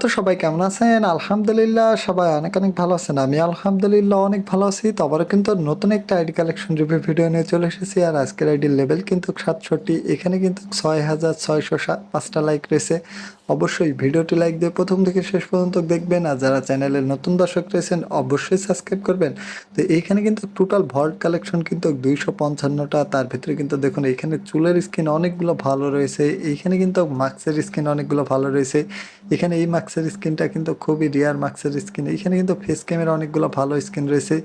তো সবাই কেমন আছেন? আলহামদুলিল্লাহ সবাই অনেক অনেক ভালো আছেন। আমি আলহামদুলিল্লাহ অনেক ভালো আছি। তো আবারও কিন্তু নতুন একটা আইডি কালেকশন রিভিউ ভিডিও নিয়ে চলে এসেছি। আর আজকের আইডির লেভেল কিন্তু 67। এখানে কিন্তু 6605টা লাইক রয়েছে। অবশ্যই ভিডিওটি লাইক দিয়ে প্রথম থেকে শেষ পর্যন্ত দেখবেন। আর যারা চ্যানেলের নতুন দর্শক রয়েছেন অবশ্যই সাবস্ক্রাইব করবেন। তো এইখানে কিন্তু টোটাল ভল্ট কালেকশন কিন্তু 255টা। তার ভিতরে কিন্তু দেখুন এইখানে চুলের স্কিন অনেকগুলো ভালো রয়েছে। এইখানে কিন্তু মাস্কের স্কিন অনেকগুলো ভালো রয়েছে। এখানে এই মাক্সের স্কিনটা কিন্তু খুবই রেয়ার মাক্সের স্কিন। এখানে কিন্তু ফেস ক্যামেরা অনেকগুলো ভালো স্কিন রয়েছে।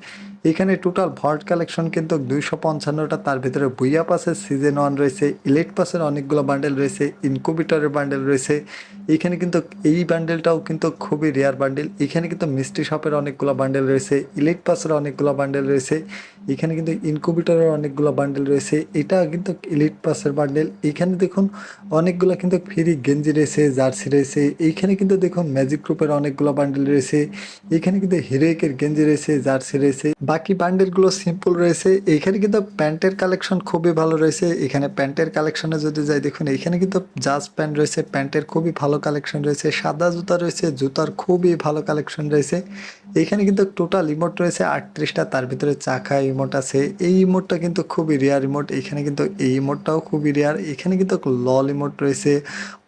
এখানে টোটাল ভল্ট কালেকশন কিন্তু 255টা। তার ভিতরে বুইয়া পাসের সিজন 1 রয়েছে, ইলেট পাসের অনেকগুলো বান্ডেল রয়েছে, ইনকুবিটরের বান্ডেল রয়েছে। এখানে কিন্তু এই বান্ডেলটাও কিন্তু খুবই রেয়ার বান্ডেল। এখানে কিন্তু মিস্ট্রি শপের অনেকগুলো বান্ডেল রয়েছে, ইলেট পাসের অনেকগুলো বান্ডেল রয়েছে। এখানে কিন্তু ইনকুবিটরের অনেকগুলো বান্ডেল রয়েছে। এটা কিন্তু ইলিট পাসের বান্ডেল। এখানে দেখুন অনেকগুলো কিন্তু ফ্রি গেঞ্জি রয়েছে, জার্সি রয়েছে। এইখানে কিন্তু দেখুন ম্যাজিক গ্রুপের অনেকগুলো বান্ডেল রয়েছে। এখানে কিন্তু হিরোইকের গেঞ্জি রয়েছে, জার্সি রয়েছে। বাকি বান্ডেলগুলো সিম্পল রয়েছে। এইখানে কিন্তু প্যান্টের কালেকশন খুবই ভালো রয়েছে। এখানে প্যান্টের কালেকশনে যদি যাই দেখুন এখানে কিন্তু জাজ প্যান্ট রয়েছে, প্যান্টের খুবই ভালো কালেকশন রয়েছে। সাদা জুতা রয়েছে, জুতার খুবই ভালো কালেকশন রয়েছে। এখানে কিন্তু টোটাল ইমোট রয়েছে 38টা। তার ভিতরে চাকা ইমোট আছে। এই ইমোটটা কিন্তু খুবই রেয়ার ইমোট। এখানে কিন্তু এই ইমোটটাও খুবই রেয়ার। এখানে কিন্তু লল ইমোট রয়েছে,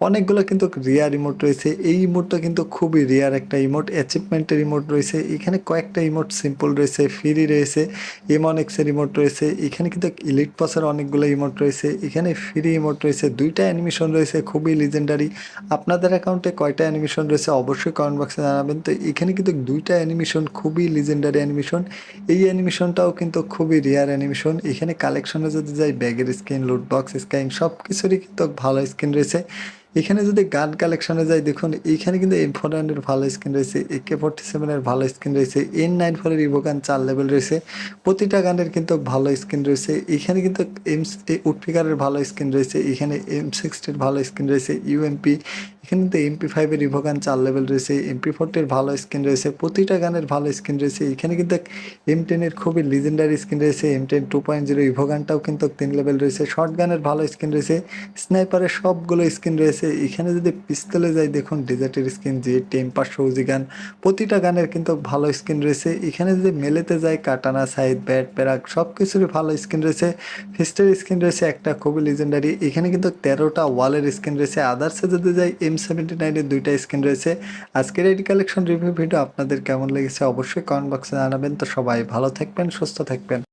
অনেকগুলো কিন্তু রেয়ার ইমোট রয়েছে। এই ইমোটটা কিন্তু খুবই রেয়ার একটা ইমোট। অ্যাচিভমেন্টের ইমোট রয়েছে। এখানে কয়েকটা ইমোট সিম্পল রয়েছে, ফ্রি রয়েছে, এমন এক্সের ইমোট রয়েছে। এখানে কিন্তু ইলিট পাসের অনেকগুলো ইমোট রয়েছে। এখানে ফ্রি ইমোট রয়েছে, দুইটা অ্যানিমেশন রয়েছে খুবই লিজেন্ডারি। আপনাদের অ্যাকাউন্টে কয়টা অ্যানিমেশন রয়েছে অবশ্যই কমেন্ট বক্সে জানাবেন। তো এখানে কিন্তু দুইটা অ্যানিমেশন খুবই লিজেন্ডারি অ্যানিমেশন। এই অ্যানিমেশনটাও কিন্তু খুবই রেয়ার অ্যানিমেশন। এখানে কালেকশনে যদি যাই ব্যাগের স্কিন, লুট বক্স স্কিন সব কিছুরই কিন্তু ভালো স্কিন রয়েছে। এখানে যদি গান কালেকশনে যাই দেখুন এইখানে কিন্তু M4 এর ভালো স্কিন রয়েছে, AK47 এর ভালো স্কিন রয়েছে, N94 এর ইভোগান 4 লেভেল রয়েছে। প্রতিটা গানের কিন্তু ভালো স্কিন রয়েছে। এখানে কিন্তু উডপিকারের ভালো স্কিন রয়েছে, এখানে M60 এর ভালো স্কিন রয়েছে, ইউএমপি। এখানে কিন্তু MP5 এর ইভোগান 4 লেভেল রয়েছে, MP40 এর ভালো স্কিন রয়েছে। প্রতিটা গানের ভালো স্কিন রয়েছে। এখানে কিন্তু M10 এর খুবই লিজেন্ডারি স্কিন রয়েছে, M10 2.0 ইভোগানটাও কিন্তু 3 লেভেল রয়েছে। শর্ট গানের ভালো স্কিন রয়েছে, স্নাইপারের সবগুলো স্কিন রয়েছে। এখানে যদি পিস্তলে যাই দেখুন ডিজার্টের স্কিন, যে টেম্পার সৌজি গান, প্রতিটা গানের কিন্তু ভালো স্কিন রয়েছে। এখানে যদি মেলেতে যাই কাটানা, সাইড, ব্যাট, প্যারাক সব কিছুরই ভালো স্কিন রয়েছে। ফিস্টের স্কিন রয়েছে একটা খুবই লিজেন্ডারি। এখানে কিন্তু 13টা ওয়ালের স্কিন রয়েছে। আদার্সে যদি যাই M79 এর দুইটা স্কিন রয়েছে। আজকের এই কালেকশন রিভিউ ভিডিও আপনাদের কেমন লেগেছে অবশ্যই কমেন্ট বক্সে জানাবেন। তো সবাই ভালো থাকবেন, সুস্থ থাকবেন।